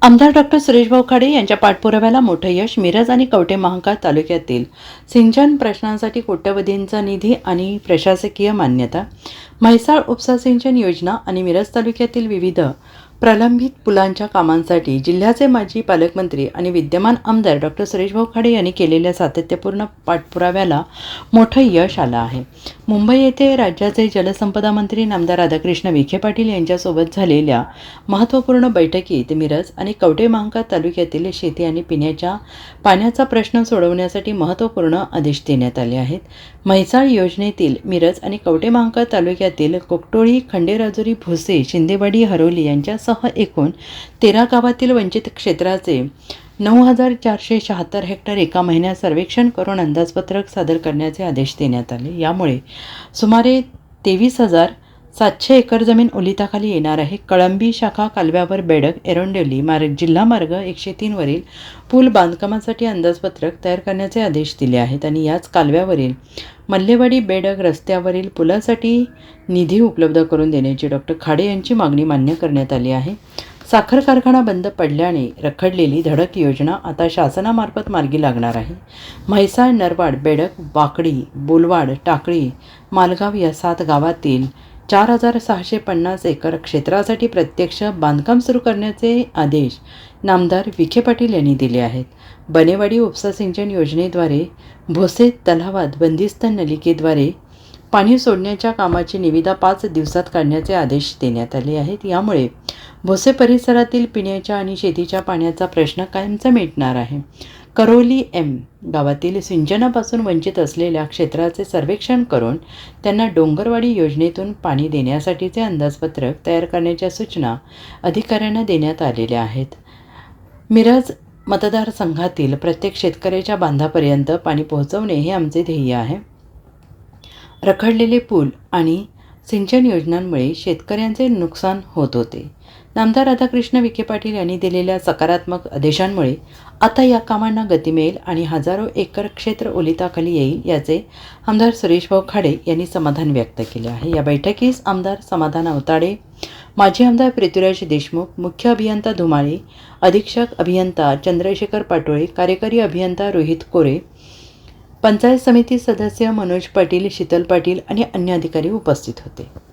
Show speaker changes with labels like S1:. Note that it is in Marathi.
S1: आमदार डॉक्टर सुरेशभाऊ खाडे यांच्या पाठपुराव्याला मोठं यश. मिरज आणि कवठे महांकाळ तालुक्यातील सिंचन प्रश्नांसाठी कोट्यवधींचा निधी आणि प्रशासकीय मान्यता. म्हैसाळ उपसा सिंचन योजना आणि मिरज तालुक्यातील विविध प्रलंबित पुलांच्या कामांसाठी जिल्ह्याचे माजी पालकमंत्री आणि विद्यमान आमदार डॉक्टर सुरेशभाऊ खाडे यांनी केलेल्या सातत्यपूर्ण पाठपुराव्याला मोठं यश आलं आहे. मुंबई येथे राज्याचे जलसंपदा मंत्री नामदार राधाकृष्ण विखे पाटील यांच्यासोबत झालेल्या महत्त्वपूर्ण बैठकीत मिरज आणि कवठे महांकाळ तालुक्यातील शेती आणि पिण्याच्या पाण्याचा प्रश्न सोडवण्यासाठी महत्त्वपूर्ण आदेश देण्यात आले आहेत. म्हैसाळ योजनेतील मिरज आणि कवठे महांकाळ तालुक्यातील कोकटोळी, खंडेराजुरी, भोसे, शिंदेवाडी, हरोली यांच्यासह एकूण 13 गावातील वंचित क्षेत्राचे 9,476 हेक्टर एका महिन्यात सर्वेक्षण करून अंदाजपत्रक सादर करण्याचे आदेश देण्यात आले. यामुळे सुमारे 23,700 एकर जमीन ओलिताखाली येणार आहे. कळंबी शाखा कालव्यावर बेडग एरंडोली जिल्हा मार्ग 103 वरील पूल बांधकामासाठी अंदाजपत्रक तयार करण्याचे आदेश दिले आहेत आणि याच कालव्यावरील मल्लेवाडी बेडग रस्त्यावरील पुलासाठी निधी उपलब्ध करून देण्याची डॉक्टर खाडे यांची मागणी मान्य करण्यात आली आहे. साखर कारखाना बंद पडल्याने रखडलेली धडक योजना आता शासनामार्फत मार्गी लागणार आहे. म्हैसाळ, नरवाड, बेडग, वाकडी, बोलवाड, टाकळी, मालगाव या 7 गावातील 4,650 एकर क्षेत्रासाठी प्रत्यक्ष बांधकाम सुरू करण्याचे आदेश नामदार विखे पाटील यांनी दिले आहेत. बनेवाडी उपसा सिंचन योजनेद्वारे भोसे तलावात बंदिस्त नलिकेद्वारे पाणी सोडण्याच्या कामाची निविदा 5 दिवसात काढण्याचे आदेश देण्यात आले आहेत. यामुळे भोसे परिसरातील पिण्याच्या आणि शेतीच्या पाण्याचा प्रश्न कायमचा मिटणार आहे. करोली एम गावातील सिंचनापासून वंचित असलेल्या क्षेत्राचे सर्वेक्षण करून त्यांना डोंगरवाडी योजनेतून पाणी देण्यासाठीचे अंदाजपत्रक तयार करण्याच्या सूचना अधिकाऱ्यांना देण्यात आलेल्या आहेत. मिरज मतदारसंघातील प्रत्येक शेतकऱ्याच्या बांधापर्यंत पाणी पोहोचवणे हे आमचे ध्येय आहे. रखडलेले पूल आणि सिंचन योजनांमुळे शेतकऱ्यांचे नुकसान होत होते. नामदार राधाकृष्ण विखे पाटील यांनी दिलेल्या सकारात्मक आदेशांमुळे आता या कामांना गती मिळेल आणि हजारो एकर क्षेत्र ओलिताखाली येईल, याचे आमदार सुरेशभाऊ खाडे यांनी समाधान व्यक्त केले आहे. या बैठकीस आमदार समाधान अवताडे, माजी आमदार पृथ्वीराज देशमुख, मुख्य अभियंता धुमाळे, अधीक्षक अभियंता चंद्रशेखर पाटोळे, कार्यकारी अभियंता रोहित कोरे, पंचायत समिती सदस्य मनोज पाटील, शीतल पाटील आणि अन्य अधिकारी उपस्थित होते.